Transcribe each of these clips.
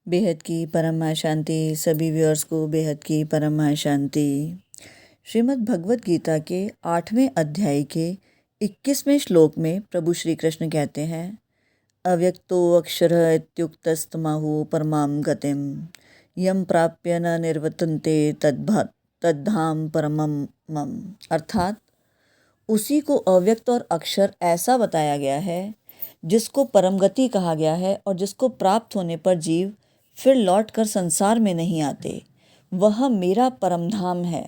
बेहद की परम शांति। सभी व्यूअर्स को बेहद की परम शांति। श्रीमद् भगवत गीता के 8वें अध्याय के 21वें श्लोक में प्रभु श्री कृष्ण कहते हैं, अव्यक्तो अक्षरः इत्युक्तस्तमाहु परमां गतिम यम प्राप्य न निर्वर्तन्ते तद्धाम परमम मम। अर्थात उसी को अव्यक्त और अक्षर ऐसा बताया गया है जिसको परम गति कहा गया है और जिसको प्राप्त होने पर जीव फिर लौटकर संसार में नहीं आते, वह मेरा परम धाम है।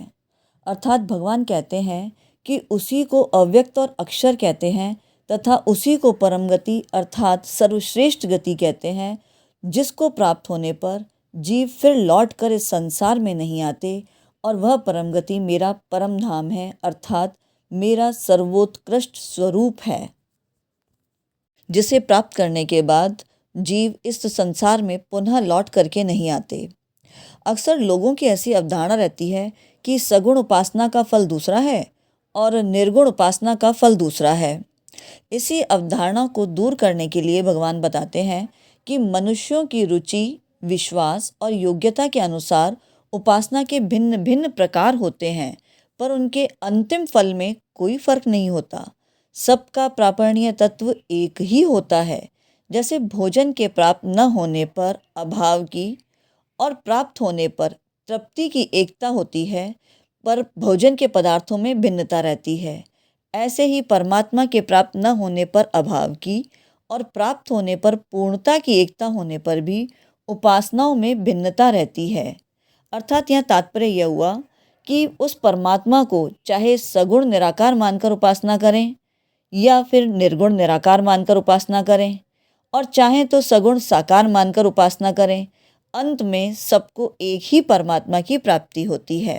अर्थात भगवान कहते हैं कि उसी को अव्यक्त और अक्षर कहते हैं तथा उसी को परम गति अर्थात सर्वश्रेष्ठ गति कहते हैं, जिसको प्राप्त होने पर जीव फिर लौटकर इस संसार में नहीं आते और वह परम गति मेरा परम धाम है, अर्थात मेरा सर्वोत्कृष्ट स्वरूप है, जिसे प्राप्त करने के बाद जीव इस संसार में पुनः लौट करके नहीं आते। अक्सर लोगों की ऐसी अवधारणा रहती है कि सगुण उपासना का फल दूसरा है और निर्गुण उपासना का फल दूसरा है। इसी अवधारणा को दूर करने के लिए भगवान बताते हैं कि मनुष्यों की रुचि, विश्वास और योग्यता के अनुसार उपासना के भिन्न भिन्न प्रकार होते हैं, पर उनके अंतिम फल में कोई फर्क नहीं होता। सबका प्रापणीय तत्व एक ही होता है। जैसे भोजन के प्राप्त न होने पर अभाव की और प्राप्त होने पर तृप्ति की एकता होती है, पर भोजन के पदार्थों में भिन्नता रहती है। ऐसे ही परमात्मा के प्राप्त न होने पर अभाव की और प्राप्त होने पर पूर्णता की एकता होने पर भी उपासनाओं में भिन्नता रहती है। अर्थात यह तात्पर्य यह हुआ कि उस परमात्मा को चाहे सगुण निराकार मानकर उपासना करें या फिर निर्गुण निराकार मानकर उपासना करें और चाहें तो सगुण साकार मानकर उपासना करें, अंत में सबको एक ही परमात्मा की प्राप्ति होती है।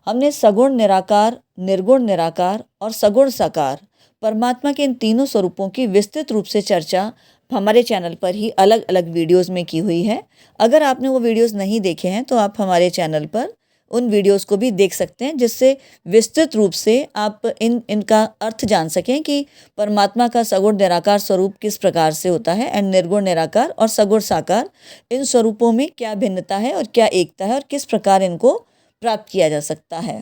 हमने सगुण निराकार, निर्गुण निराकार और सगुण साकार परमात्मा के इन तीनों स्वरूपों की विस्तृत रूप से चर्चा हमारे चैनल पर ही अलग अलग वीडियोस में की हुई है। अगर आपने वो वीडियोस नहीं देखे हैं तो आप हमारे चैनल पर उन वीडियोस को भी देख सकते हैं, जिससे विस्तृत रूप से आप इनका अर्थ जान सकें कि परमात्मा का सगुण निराकार स्वरूप किस प्रकार से होता है एंड निर्गुण निराकार और सगुण साकार इन स्वरूपों में क्या भिन्नता है और क्या एकता है और किस प्रकार इनको प्राप्त किया जा सकता है।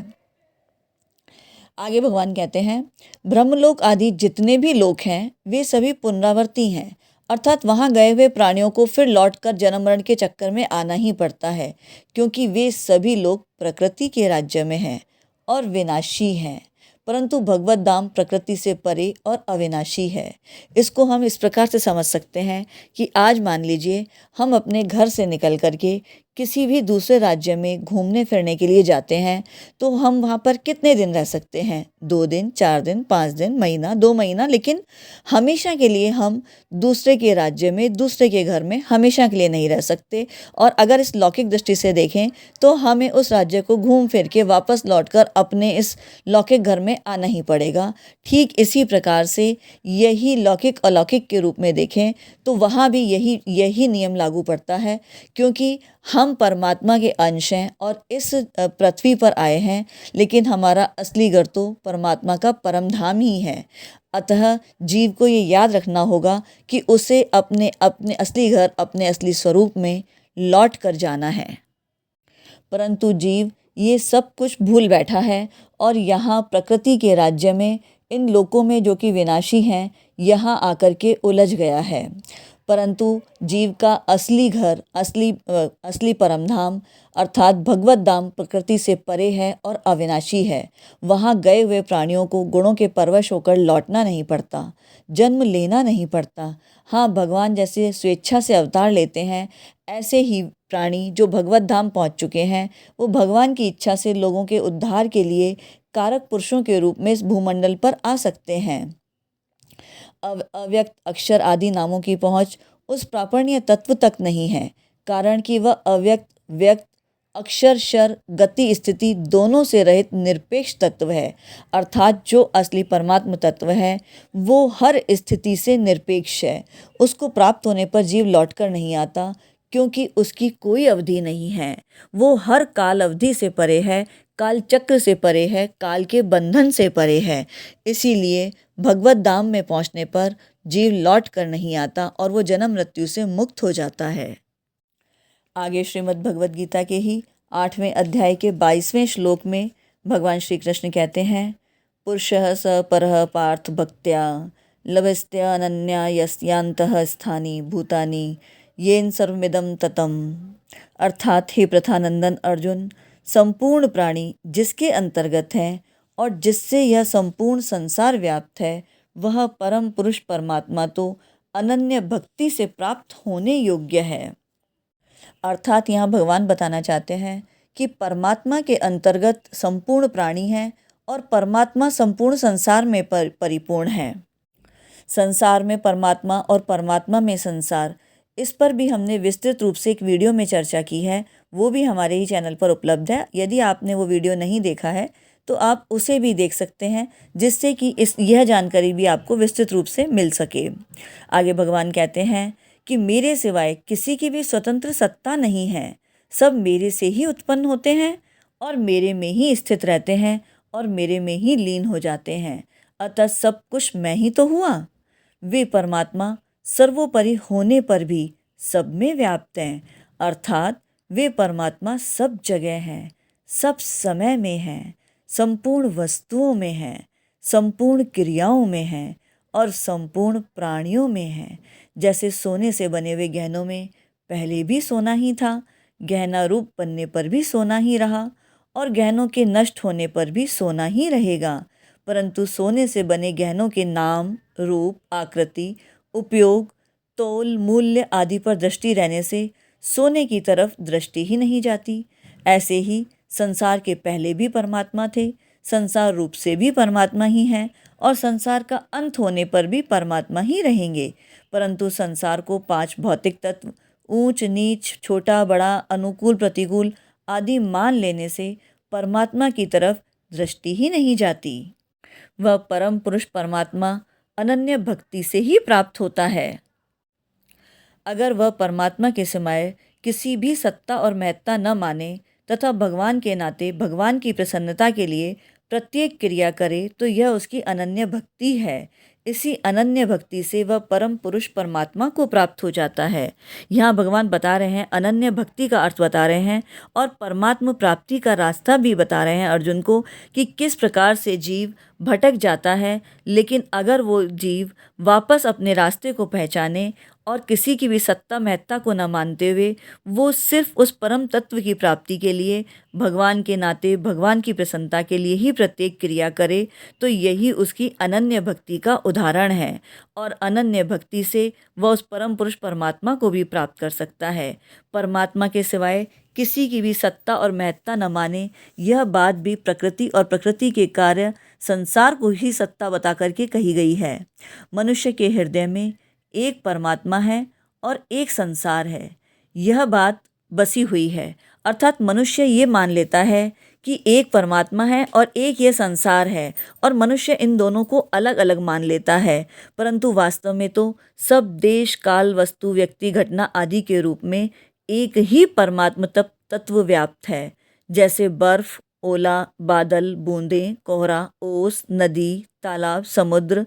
आगे भगवान कहते हैं, ब्रह्मलोक आदि जितने भी लोक हैं वे सभी पुनरावर्ती हैं, अर्थात वहाँ गए हुए प्राणियों को फिर लौटकर जन्म मरण के चक्कर में आना ही पड़ता है, क्योंकि वे सभी लोग प्रकृति के राज्य में हैं और विनाशी हैं। परंतु भगवत धाम प्रकृति से परे और अविनाशी है। इसको हम इस प्रकार से समझ सकते हैं कि आज मान लीजिए हम अपने घर से निकल करके किसी भी दूसरे राज्य में घूमने फिरने के लिए जाते हैं, तो हम वहाँ पर कितने दिन रह सकते हैं? 2 दिन, 4 दिन, 5 दिन, महीना, 2 महीना, लेकिन हमेशा के लिए हम दूसरे के राज्य में, दूसरे के घर में हमेशा के लिए नहीं रह सकते। और अगर इस लौकिक दृष्टि से देखें तो हमें उस राज्य को घूम फिर के वापस लौटकर अपने इस लौकिक घर में आना ही पड़ेगा। ठीक इसी प्रकार से यही लौकिक अलौकिक के रूप में देखें तो वहाँ भी यही नियम लागू पड़ता है, क्योंकि हम परमात्मा के अंश हैं और इस पृथ्वी पर आए हैं, लेकिन हमारा असली घर तो परमात्मा का परम धाम ही है। अतः जीव को ये याद रखना होगा कि उसे अपने अपने असली घर, अपने असली स्वरूप में लौट कर जाना है। परंतु जीव ये सब कुछ भूल बैठा है और यहाँ प्रकृति के राज्य में, इन लोकों में जो कि विनाशी हैं, यहाँ आकर के उलझ गया है। परंतु जीव का असली घर, असली परमधाम अर्थात भगवत धाम प्रकृति से परे है और अविनाशी है। वहाँ गए हुए प्राणियों को गुणों के परवश होकर लौटना नहीं पड़ता, जन्म लेना नहीं पड़ता। हाँ, भगवान जैसे स्वेच्छा से अवतार लेते हैं, ऐसे ही प्राणी जो भगवत धाम पहुँच चुके हैं, वो भगवान की इच्छा से लोगों के उद्धार के लिए कारक पुरुषों के रूप में इस भूमंडल पर आ सकते हैं। अव्यक्त अक्षर आदि नामों की पहुँच उस प्रापणीय तत्व तक नहीं है, कारण कि वह अव्यक्त, व्यक्त, अक्षर, शर, गति, स्थिति दोनों से रहित निरपेक्ष तत्व है। अर्थात जो असली परमात्म तत्व है वो हर स्थिति से निरपेक्ष है। उसको प्राप्त होने पर जीव लौटकर नहीं आता, क्योंकि उसकी कोई अवधि नहीं है। वो हर काल अवधि से परे है, काल चक्र से परे है, काल के बंधन से परे है। इसीलिए भगवत धाम में पहुँचने पर जीव लौट कर नहीं आता और वो जन्म मृत्यु से मुक्त हो जाता है। आगे श्रीमद् भगवद गीता के ही 8वें अध्याय के 22वें श्लोक में भगवान श्री कृष्ण कहते हैं, पुरुषः स परः पार्थ भक्त्या लभस्त्य अनन्या यस्यांतः स्थानी भूतानि येन सर्वमिदं ततम्। अर्थात हे प्रथानंदन अर्जुन, संपूर्ण प्राणी जिसके अंतर्गत हैं और जिससे यह संपूर्ण संसार व्याप्त है, वह परम पुरुष परमात्मा तो अनन्य भक्ति से प्राप्त होने योग्य है। अर्थात यहाँ भगवान बताना चाहते हैं कि परमात्मा के अंतर्गत संपूर्ण प्राणी हैं और परमात्मा संपूर्ण संसार में परिपूर्ण है। संसार में परमात्मा और परमात्मा में संसार, इस पर भी हमने विस्तृत रूप से एक वीडियो में चर्चा की है, वो भी हमारे ही चैनल पर उपलब्ध है। यदि आपने वो वीडियो नहीं देखा है तो आप उसे भी देख सकते हैं, जिससे कि यह जानकारी भी आपको विस्तृत रूप से मिल सके। आगे भगवान कहते हैं कि मेरे सिवाय किसी की भी स्वतंत्र सत्ता नहीं है, सब मेरे से ही उत्पन्न होते हैं और मेरे में ही स्थित रहते हैं और मेरे में ही लीन हो जाते हैं, अतः सब कुछ मैं ही तो हुआ। वे परमात्मा सर्वोपरि होने पर भी सब में व्याप्त हैं, अर्थात वे परमात्मा सब जगह हैं, सब समय में हैं, संपूर्ण वस्तुओं में हैं, संपूर्ण क्रियाओं में हैं और संपूर्ण प्राणियों में हैं। जैसे सोने से बने हुए गहनों में पहले भी सोना ही था, गहना रूप बनने पर भी सोना ही रहा और गहनों के नष्ट होने पर भी सोना ही रहेगा, परंतु सोने से बने गहनों के नाम, रूप, आकृति, उपयोग, तोल, मूल्य आदि पर दृष्टि रहने से सोने की तरफ दृष्टि ही नहीं जाती। ऐसे ही संसार के पहले भी परमात्मा थे, संसार रूप से भी परमात्मा ही हैं और संसार का अंत होने पर भी परमात्मा ही रहेंगे, परंतु संसार को 5 भौतिक तत्व ऊंच नीच, छोटा बड़ा, अनुकूल प्रतिकूल आदि मान लेने से परमात्मा की तरफ दृष्टि ही नहीं जाती। वह परम पुरुष परमात्मा अनन्य भक्ति से ही प्राप्त होता है। अगर वह परमात्मा के सिवाय किसी भी सत्ता और महत्ता न माने तथा भगवान के नाते भगवान की प्रसन्नता के लिए प्रत्येक क्रिया करे तो यह उसकी अनन्य भक्ति है। इसी अनन्य भक्ति से वह परम पुरुष परमात्मा को प्राप्त हो जाता है। यहाँ भगवान बता रहे हैं, अनन्य भक्ति का अर्थ बता रहे हैं और परमात्मा प्राप्ति का रास्ता भी बता रहे हैं अर्जुन को कि किस प्रकार से जीव भटक जाता है, लेकिन अगर वो जीव वापस अपने रास्ते को पहचाने और किसी की भी सत्ता महत्ता को न मानते हुए वो सिर्फ उस परम तत्व की प्राप्ति के लिए भगवान के नाते भगवान की प्रसन्नता के लिए ही प्रत्येक क्रिया करे, तो यही उसकी अनन्य भक्ति का उदाहरण है और अनन्य भक्ति से वह उस परम पुरुष परमात्मा को भी प्राप्त कर सकता है। परमात्मा के सिवाय किसी की भी सत्ता और महत्ता न माने, यह बात भी प्रकृति और प्रकृति के कार्य संसार को ही सत्ता बता करके कही गई है। मनुष्य के हृदय में एक परमात्मा है और एक संसार है, यह बात बसी हुई है। अर्थात मनुष्य ये मान लेता है कि एक परमात्मा है और एक ये संसार है और मनुष्य इन दोनों को अलग अलग मान लेता है, परंतु वास्तव में तो सब देश काल वस्तु व्यक्ति घटना आदि के रूप में एक ही परमात्मा तत्व व्याप्त है। जैसे बर्फ, ओला, बादल, बूंदें, कोहरा, ओस, नदी, तालाब, समुद्र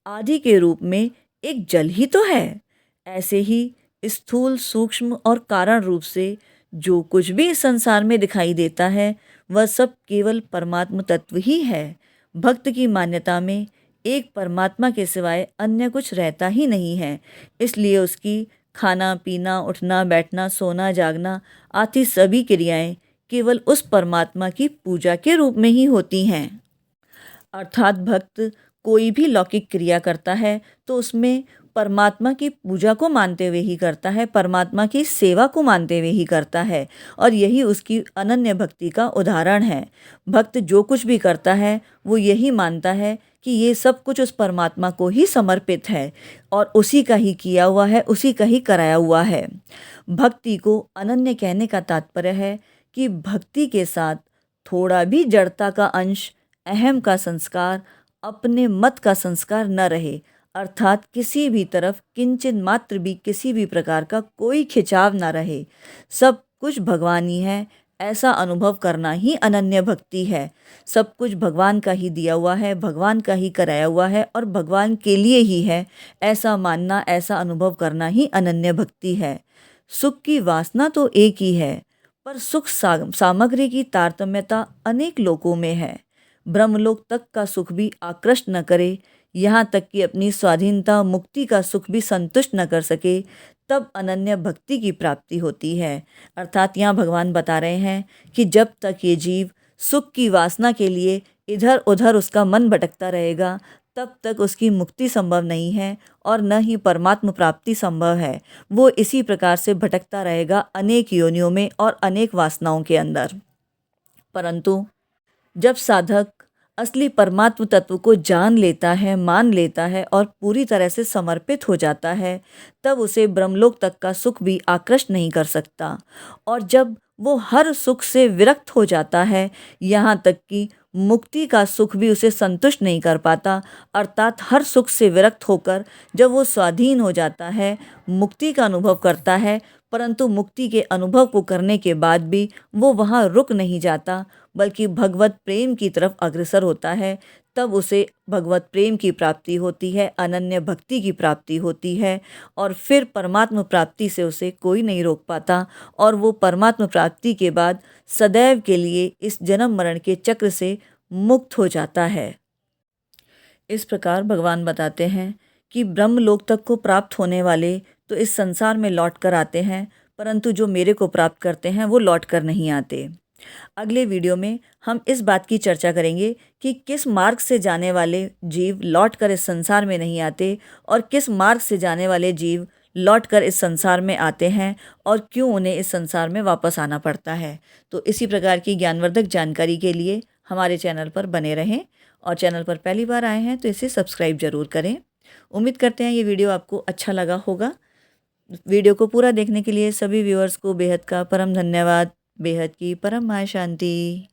आदि के रूप में एक जल ही तो है, ऐसे ही स्थूल, सूक्ष्म और कारण रूप से जो कुछ भी इस संसार में दिखाई देता है वह सब केवल परमात्मा तत्व ही है। भक्त की मान्यता में एक परमात्मा के सिवाय अन्य कुछ रहता ही नहीं है, इसलिए उसकी खाना पीना, उठना बैठना, सोना जागना आदि सभी क्रियाएं केवल उस परमात्मा की पूजा के रूप में ही होती हैं। अर्थात भक्त कोई भी लौकिक क्रिया करता है तो उसमें परमात्मा की पूजा को मानते हुए ही करता है, परमात्मा की सेवा को मानते हुए ही करता है और यही उसकी अनन्य भक्ति का उदाहरण है। भक्त जो कुछ भी करता है वो यही मानता है कि ये सब कुछ उस परमात्मा को ही समर्पित है और उसी का ही किया हुआ है, उसी का ही कराया हुआ है। भक्ति को अनन्य कहने का तात्पर्य है कि भक्ति के साथ थोड़ा भी जड़ता का अंश, अहम का संस्कार, अपने मत का संस्कार न रहे, अर्थात किसी भी तरफ किंचित मात्र भी किसी भी प्रकार का कोई खिंचाव न रहे। सब कुछ भगवान ही है, ऐसा अनुभव करना ही अनन्य भक्ति है। सब कुछ भगवान का ही दिया हुआ है, भगवान का ही कराया हुआ है और भगवान के लिए ही है, ऐसा मानना, ऐसा अनुभव करना ही अनन्य भक्ति है। सुख की वासना तो एक ही है, पर सुख सामग्री की तारतम्यता अनेक लोकों में है। ब्रह्मलोक तक का सुख भी आकृष्ट न करे, यहाँ तक कि अपनी स्वाधीनता मुक्ति का सुख भी संतुष्ट न कर सके, तब अनन्य भक्ति की प्राप्ति होती है। अर्थात यहाँ भगवान बता रहे हैं कि जब तक ये जीव सुख की वासना के लिए इधर उधर उसका मन भटकता रहेगा, तब तक उसकी मुक्ति संभव नहीं है और न ही परमात्म प्राप्ति संभव है। वो इसी प्रकार से भटकता रहेगा अनेक योनियों में और अनेक वासनाओं के अंदर। परंतु जब साधक असली परमात्म तत्व को जान लेता है, मान लेता है और पूरी तरह से समर्पित हो जाता है, तब उसे ब्रह्मलोक तक का सुख भी आकृष्ट नहीं कर सकता। और जब वो हर सुख से विरक्त हो जाता है, यहाँ तक कि मुक्ति का सुख भी उसे संतुष्ट नहीं कर पाता, अर्थात हर सुख से विरक्त होकर जब वो स्वाधीन हो जाता है, मुक्ति का अनुभव करता है, परंतु मुक्ति के अनुभव को करने के बाद भी वो वहाँ रुक नहीं जाता, बल्कि भगवत प्रेम की तरफ अग्रसर होता है। तब उसे भगवत प्रेम की प्राप्ति होती है, अनन्य भक्ति की प्राप्ति होती है, और फिर परमात्म प्राप्ति से उसे कोई नहीं रोक पाता, और वो परमात्म प्राप्ति के बाद सदैव के लिए इस जन्म मरण के चक्र से मुक्त हो जाता है। इस प्रकार भगवान बताते हैं कि ब्रह्मलोक तक को प्राप्त होने वाले तो इस संसार में लौट कर आते हैं, परंतु जो मेरे को प्राप्त करते हैं वो लौट कर नहीं आते। अगले वीडियो में हम इस बात की चर्चा करेंगे कि किस मार्ग से जाने वाले जीव लौट कर इस संसार में नहीं आते और किस मार्ग से जाने वाले जीव लौट कर इस संसार में आते हैं और क्यों उन्हें इस संसार में वापस आना पड़ता है। तो इसी प्रकार की ज्ञानवर्धक जानकारी के लिए हमारे चैनल पर बने रहें, और चैनल पर पहली बार आए हैं तो इसे सब्सक्राइब जरूर करें। उम्मीद करते हैं ये वीडियो आपको अच्छा लगा होगा। वीडियो को पूरा देखने के लिए सभी व्यूअर्स को बेहद का परम धन्यवाद। बेहद की परम मां शांति।